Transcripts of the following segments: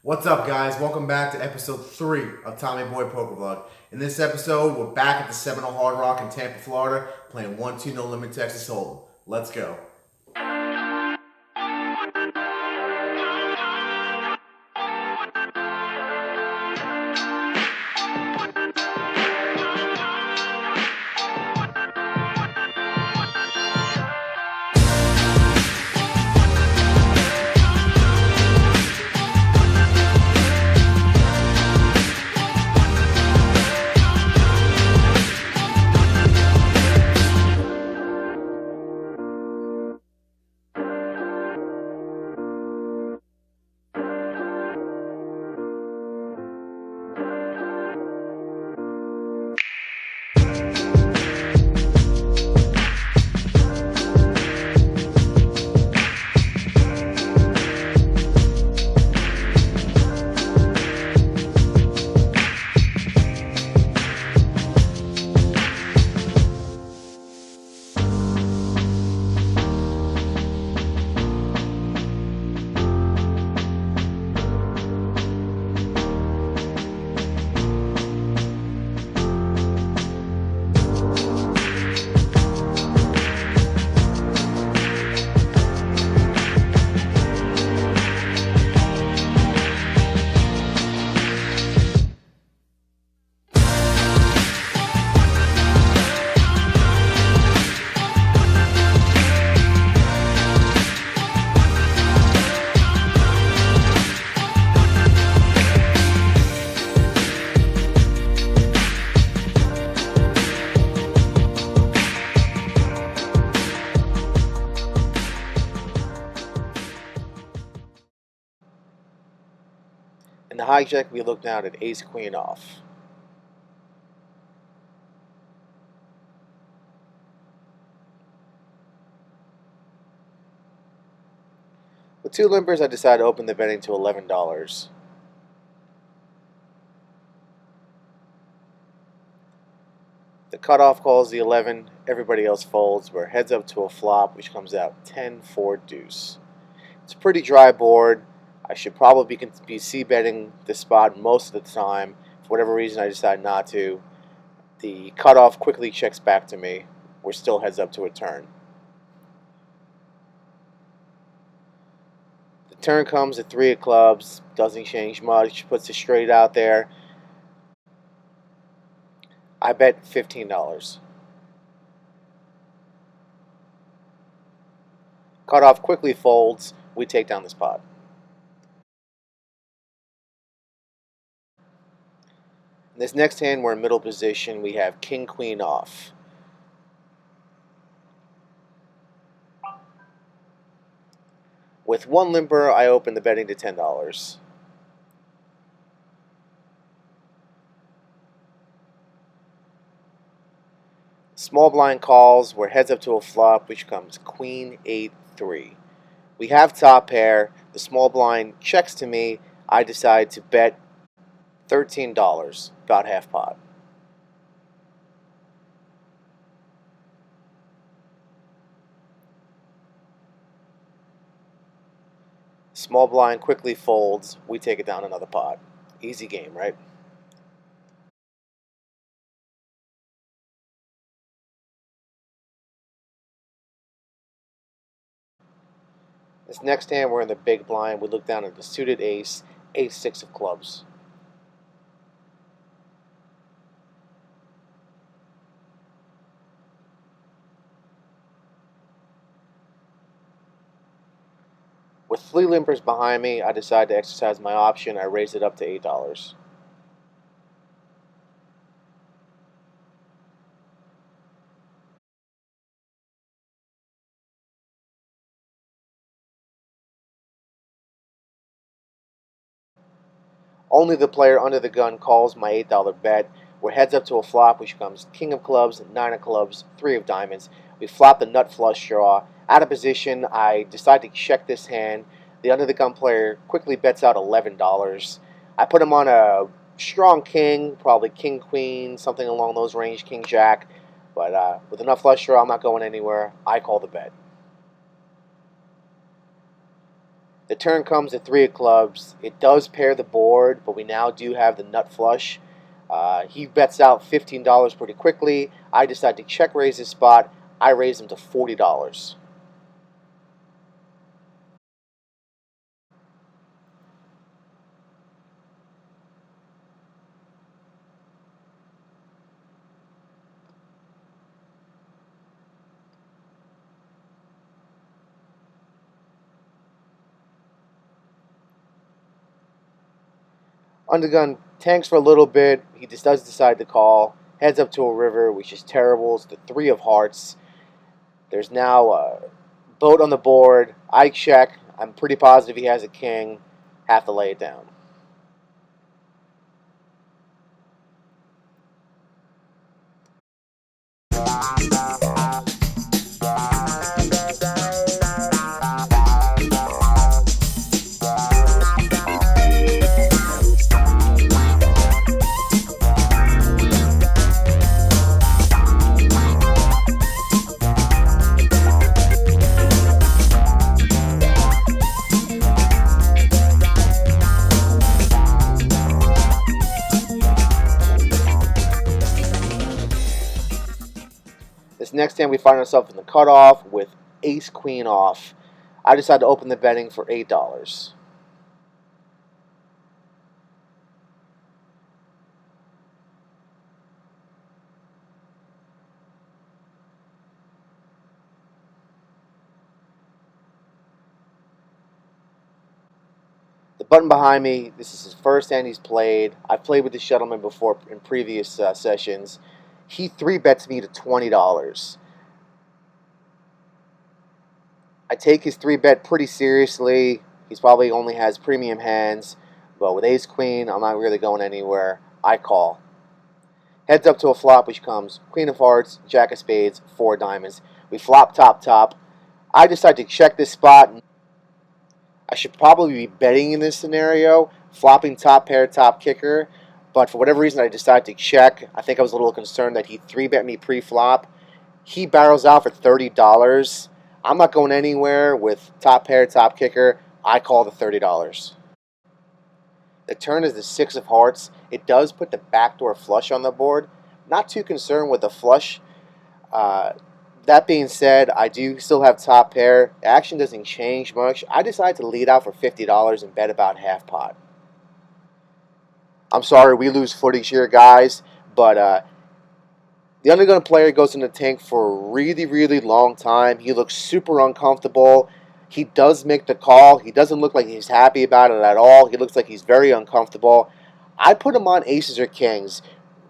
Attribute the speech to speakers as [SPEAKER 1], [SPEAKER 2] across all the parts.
[SPEAKER 1] What's up, guys? Welcome back to episode 3 of Tommy Boy Poker Vlog. In this episode, we're back at the Seminole Hard Rock in Tampa, Florida, playing 1-2 no limit Texas Hold'em. Let's go. In the hijack, we look down at ace queen off. With two limpers, I decide to open the betting to $11. The cutoff calls the 11, everybody else folds. We're heads up to a flop, which comes out 10-4 deuce. It's a pretty dry board. I should probably be c-betting this spot most of the time. For whatever reason, I decide not to. The cutoff quickly checks back to me. We're still heads up to a turn. The turn comes at 3 of clubs. Doesn't change much. Puts it straight out there. I bet $15. Cutoff quickly folds. We take down this pot. In this next hand, we're in middle position. We have king queen off. With one limper, I open the betting to $10. Small blind calls. We're heads up to a flop, which comes queen 8-3. We have top pair. The small blind checks to me. I decide to bet $13, about half pot. Small blind quickly folds. We take it down another pot. Easy game, right? This next hand, we're in the big blind. We look down at the suited ace, ace-6 of clubs. With 3 limpers behind me, I decide to exercise my option. I raise it up to $8. Only the player under the gun calls my $8 bet. We're heads up to a flop, which comes king of clubs, 9 of clubs, 3 of diamonds. We flop the nut flush draw. Out of position, I decide to check this hand. The under the gun player quickly bets out $11. I put him on a strong king, probably king queen, something along those range, king jack. But with enough flush draw, I'm not going anywhere. I call the bet. The turn comes at 3 of clubs. It does pair the board, but we now do have the nut flush. He bets out $15 pretty quickly. I decide to check raise his spot. I raise him to $40. Undergun tanks for a little bit. He just does decide to call. Heads up to a river, which is terrible. It's the 3 of hearts. There's now a boat on the board. I check. I'm pretty positive he has a king. Have to lay it down. This next hand, we find ourselves in the cutoff with ace queen off. I decide to open the betting for $8. The button behind me, this is his first hand he's played. I've played with this gentleman before in previous sessions. He 3-bets me to $20. I take his 3-bet pretty seriously. He's probably only has premium hands, but with ace queen, I'm not really going anywhere. I call. Heads up to a flop, which comes queen of hearts, jack of spades, 4 diamonds. We flop top top. I decide to check this spot. I should probably be betting in this scenario, flopping top pair, top kicker, but for whatever reason I decided to check. I think I was a little concerned that he 3-bet me pre-flop. He barrels out for $30. I'm not going anywhere with top pair, top kicker. I call the $30. The turn is the 6 of hearts. It does put the backdoor flush on the board. Not too concerned with the flush. That being said, I do still have top pair. Action doesn't change much. I decided to lead out for $50 and bet about half pot. I'm sorry, we lose footage here, guys, but the undergun player goes in the tank for a really, really long time. He looks super uncomfortable. He does make the call. He doesn't look like he's happy about it at all. He looks like he's very uncomfortable. I put him on aces or kings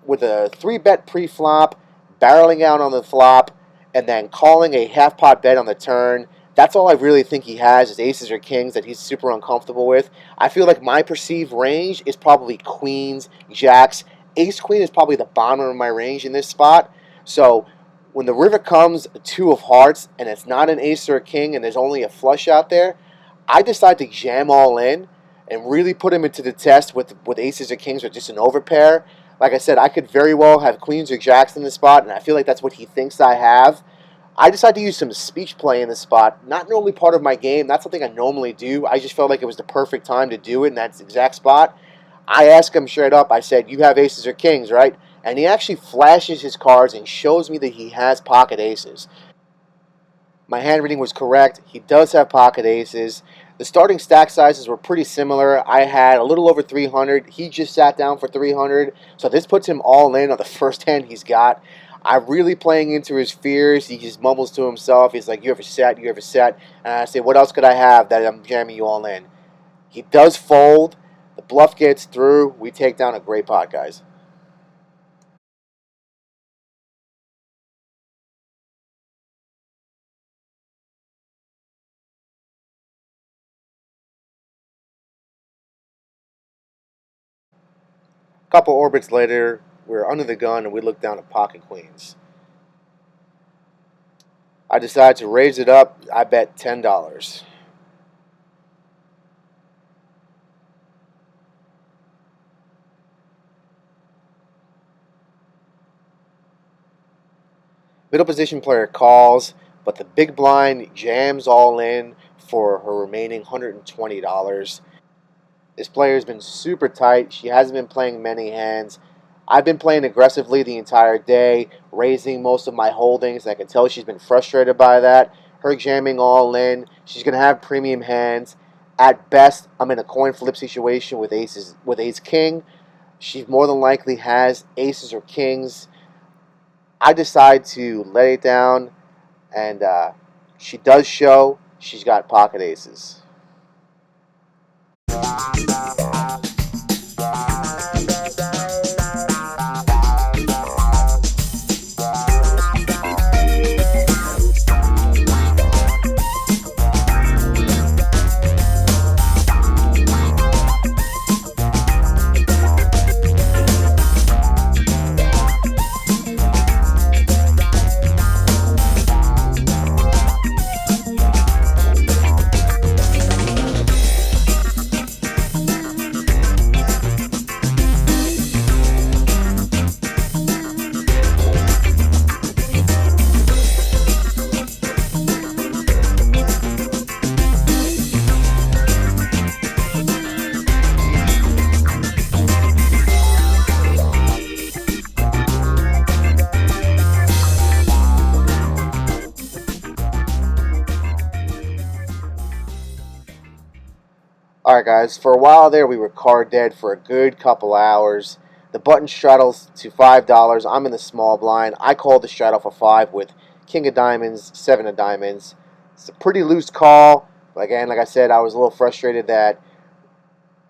[SPEAKER 1] with a 3-bet pre-flop, barreling out on the flop, and then calling a half-pot bet on the turn. That's all I really think he has is aces or kings that he's super uncomfortable with. I feel like my perceived range is probably queens, jacks. Ace-queen is probably the bottom of my range in this spot. So when the river comes 2 of hearts and it's not an ace or a king and there's only a flush out there, I decide to jam all in and really put him into the test with aces or kings or just an overpair. Like I said, I could very well have queens or jacks in the spot, and I feel like that's what he thinks I have. I decided to use some speech play in this spot. Not normally part of my game. Not something I normally do. I just felt like it was the perfect time to do it in that exact spot. I asked him straight up. I said, "You have aces or kings, right?" And he actually flashes his cards and shows me that he has pocket aces. My hand reading was correct. He does have pocket aces. The starting stack sizes were pretty similar. I had a little over 300. He just sat down for 300. So this puts him all in on the first hand he's got. I'm really playing into his fears. He just mumbles to himself. He's like, "You have a set, you have a set." And I say, "What else could I have that I'm jamming you all in?" He does fold. The bluff gets through. We take down a great pot, guys. A couple orbits later, we're under the gun and we look down at pocket queens. I decide to raise it up. I bet $10. Middle position player calls, but the big blind jams all in for her remaining $120. This player's been super tight. She hasn't been playing many hands. I've been playing aggressively the entire day, raising most of my holdings. I can tell she's been frustrated by that. Her jamming all in. She's going to have premium hands. At best, I'm in a coin flip situation with ace king. She more than likely has aces or kings. I decide to let it down, and she does show she's got pocket aces. Alright guys, for a while there we were card dead for a good couple hours. The button straddles to $5. I'm in the small blind. I called the straddle for 5 with king of diamonds, 7 of diamonds. It's a pretty loose call. But again, like I said, I was a little frustrated that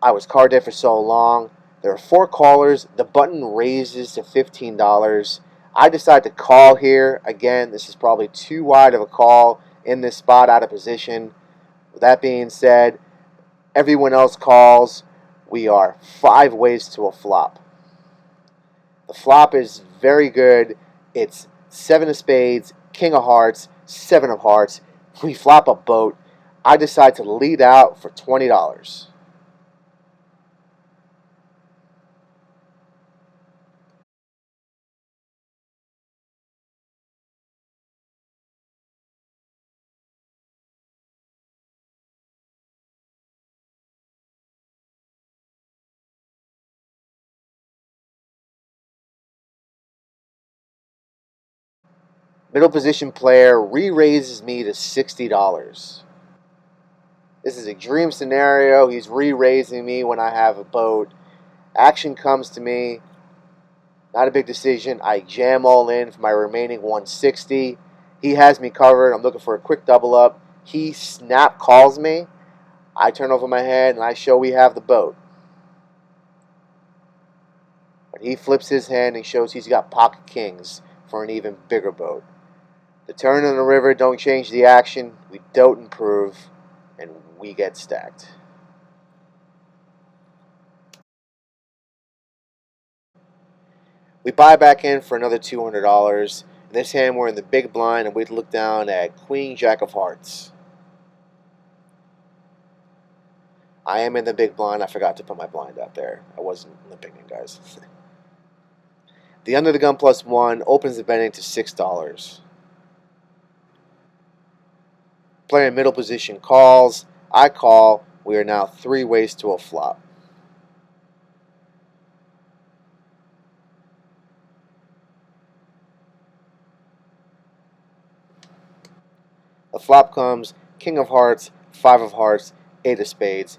[SPEAKER 1] I was card dead for so long. There are 4 callers. The button raises to $15. I decide to call here. Again, this is probably too wide of a call in this spot, out of position. With that being said, everyone else calls. We are 5 ways to a flop. The flop is very good. It's 7 of spades, king of hearts, 7 of hearts. We flop a boat. I decide to lead out for $20. Middle position player re-raises me to $60. This is a dream scenario. He's re-raising me when I have a boat. Action comes to me. Not a big decision. I jam all in for my remaining 160. He has me covered. I'm looking for a quick double up. He snap calls me. I turn over my head and I show we have the boat. But he flips his hand and shows he's got pocket kings for an even bigger boat. The turn in the river don't change the action. We don't improve, and we get stacked. We buy back in for another $200. In this hand, we're in the big blind, and we look down at Queen Jack of Hearts. I am in the big blind. I forgot to put my blind out there. I wasn't limping in, guys. The under the gun +1 opens the betting to $6. Player in middle position calls. I call. We are now 3 ways to a flop. The flop comes king of hearts, 5 of hearts, 8 of spades.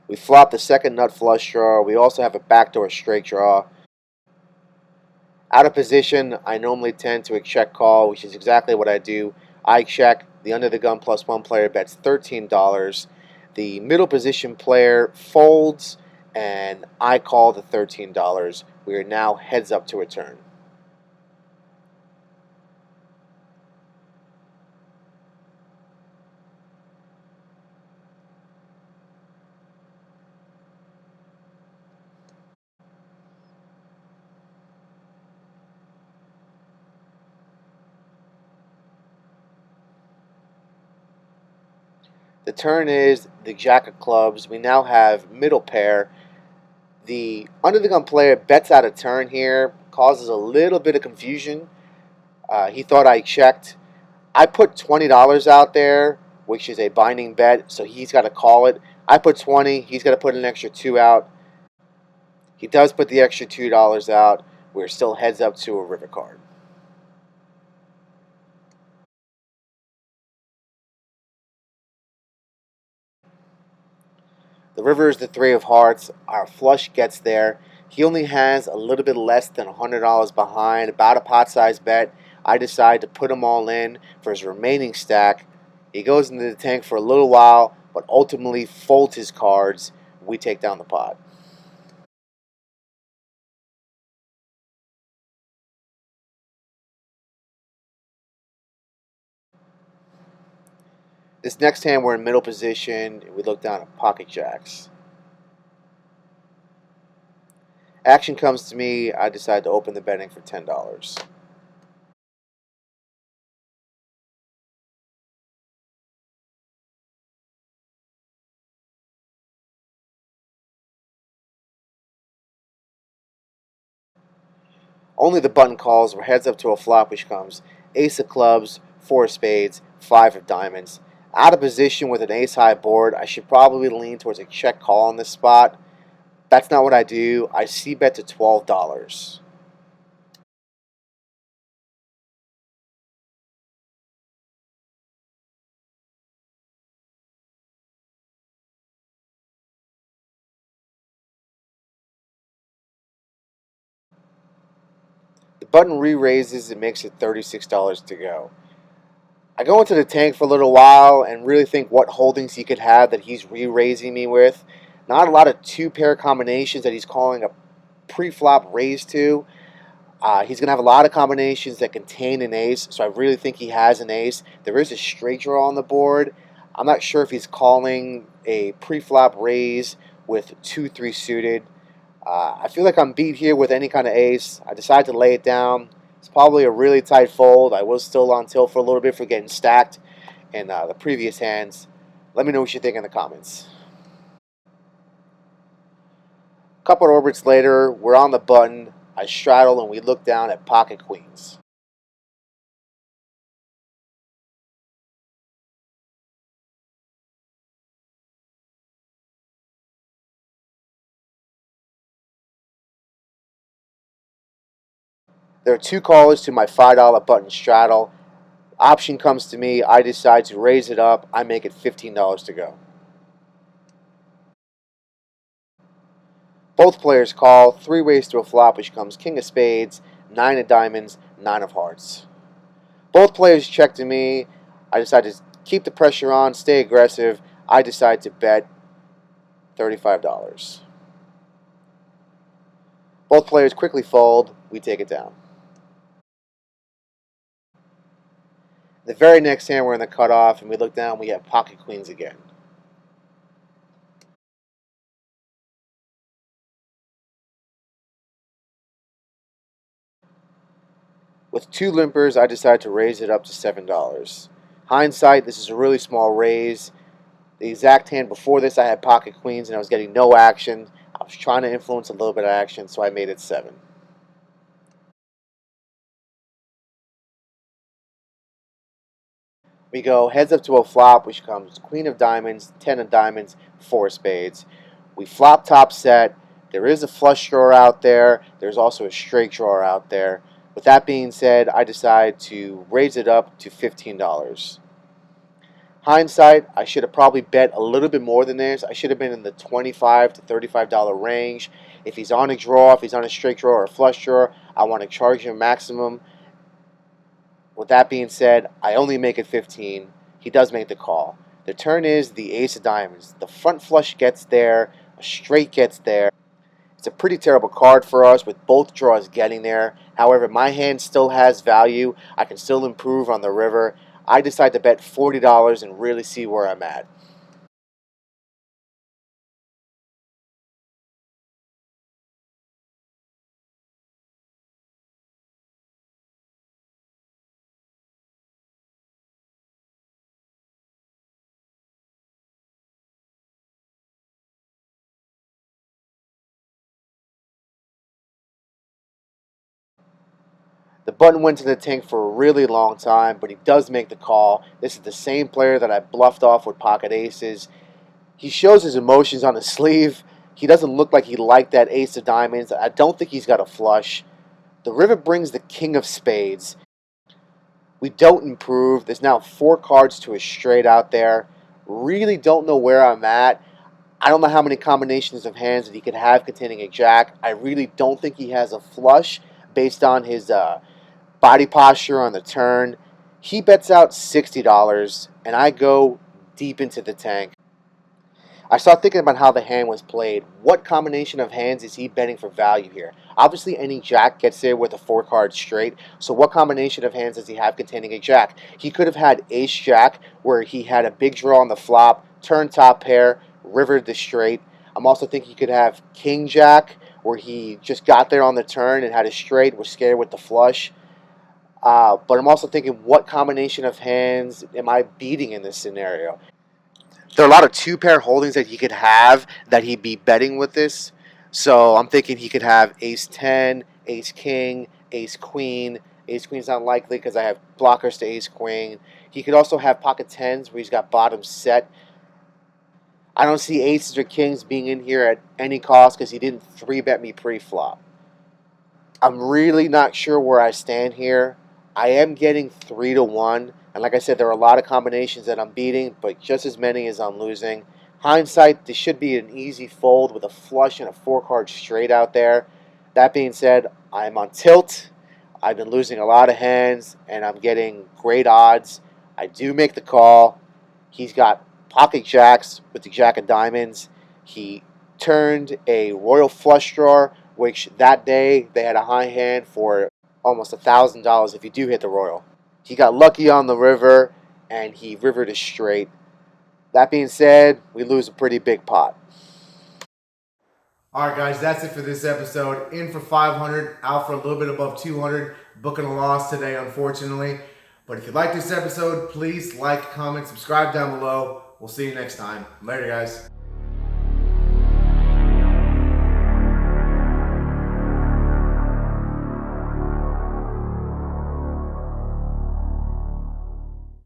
[SPEAKER 1] We flop the second nut flush draw. We also have a backdoor straight draw. Out of position, I normally tend to a check call, which is exactly what I do. I check. The under the gun +1 player bets $13. The middle position player folds, and I call the $13. We are now heads up to a turn. The turn is the jack of clubs. We now have middle pair. The under the gun player bets out a turn here, causes a little bit of confusion. He thought I checked. I put $20 out there, which is a binding bet, so he's got to call it. I put 20, he's got to put an extra 2 out. He does put the extra $2 out. We're still heads up to a river card. The river is the 3 of hearts. Our flush gets there. He only has a little bit less than $100 behind, about a pot-sized bet. I decide to put him all in for his remaining stack. He goes into the tank for a little while, but ultimately folds his cards. We take down the pot. This next hand, we're in middle position, and we look down at pocket jacks. Action comes to me. I decide to open the betting for $10. Only the button calls. We're heads up to a flop, which comes ace of clubs, 4 of spades, 5 of diamonds. Out of position with an ace high board, I should probably lean towards a check call on this spot. That's not what I do. I c bet to $12. The button re-raises and makes it $36 to go. I go into the tank for a little while and really think what holdings he could have that he's re-raising me with. Not a lot of two-pair combinations that he's calling a pre-flop raise to. He's going to have a lot of combinations that contain an ace, so I really think he has an ace. There is a straight draw on the board. I'm not sure if he's calling a pre-flop raise with 2-3 suited. I feel like I'm beat here with any kind of ace. I decide to lay it down. It's probably a really tight fold. I was still on tilt for a little bit for getting stacked in the previous hands. Let me know what you think in the comments. A couple of orbits later, we're on the button. I straddle and we look down at pocket queens. There are 2 callers to my $5 button straddle. Option comes to me. I decide to raise it up. I make it $15 to go. Both players call. 3 ways to a flop, which comes king of spades, 9 of diamonds, 9 of hearts. Both players check to me. I decide to keep the pressure on, stay aggressive. I decide to bet $35. Both players quickly fold. We take it down. The very next hand, we're in the cutoff, and we look down. We have pocket queens again. With 2 limpers, I decide to raise it up to $7. Hindsight, this is a really small raise. The exact hand before this, I had pocket queens and I was getting no action. I was trying to influence a little bit of action, so I made it 7. We go heads up to a flop, which comes queen of diamonds, 10 of diamonds, 4 of spades. We flop top set. There is a flush drawer out there. There's also a straight drawer out there. With that being said, I decide to raise it up to $15. Hindsight, I should have probably bet a little bit more than this. I should have been in the $25 to $35 range. If he's on a draw, if he's on a straight draw or a flush draw, I want to charge him maximum. With that being said, I only make it 15. He does make the call. The turn is the ace of diamonds. The front flush gets there, a straight gets there. It's a pretty terrible card for us with both draws getting there. However, my hand still has value. I can still improve on the river. I decide to bet $40 and really see where I'm at. The button went to the tank for a really long time, but he does make the call. This is the same player that I bluffed off with pocket aces. He shows his emotions on his sleeve. He doesn't look like he liked that ace of diamonds. I don't think he's got a flush. The river brings the king of spades. We don't improve. There's now 4 cards to a straight out there. Really don't know where I'm at. I don't know how many combinations of hands that he could have containing a jack. I really don't think he has a flush based on his body posture on the turn. He bets out $60, and I go deep into the tank. I start thinking about how the hand was played. What combination of hands is he betting for value here? Obviously, any jack gets there with a 4-card straight. So what combination of hands does he have containing a jack? He could have had ace-jack, where he had a big draw on the flop, turn top pair, rivered the straight. I'm also thinking he could have king-jack, where he just got there on the turn and had a straight, was scared with the flush. But I'm also thinking, what combination of hands am I beating in this scenario? There are a lot of 2-pair holdings that he could have that he'd be betting with this. So I'm thinking he could have ace-10, ace-king, ace-queen. Ace-queen's not likely because I have blockers to ace-queen. He could also have pocket 10s where he's got bottom set. I don't see aces or kings being in here at any cost because he didn't 3-bet me pre-flop. I'm really not sure where I stand here. I am getting 3-1. And like I said, there are a lot of combinations that I'm beating, but just as many as I'm losing. Hindsight, this should be an easy fold with a flush and a 4-card straight out there. That being said, I'm on tilt. I've been losing a lot of hands, and I'm getting great odds. I do make the call. He's got pocket jacks with the jack of diamonds. He turned a royal flush draw, which that day they had a high hand for almost $1,000 if you do hit the royal. He got lucky on the river, and he rivered a straight. That being said, we lose a pretty big pot.
[SPEAKER 2] All right, guys, that's it for this episode. In for 500, out for a little bit above 200. Booking a loss today, unfortunately. But if you like this episode, please like, comment, subscribe down below. We'll see you next time. Later, guys.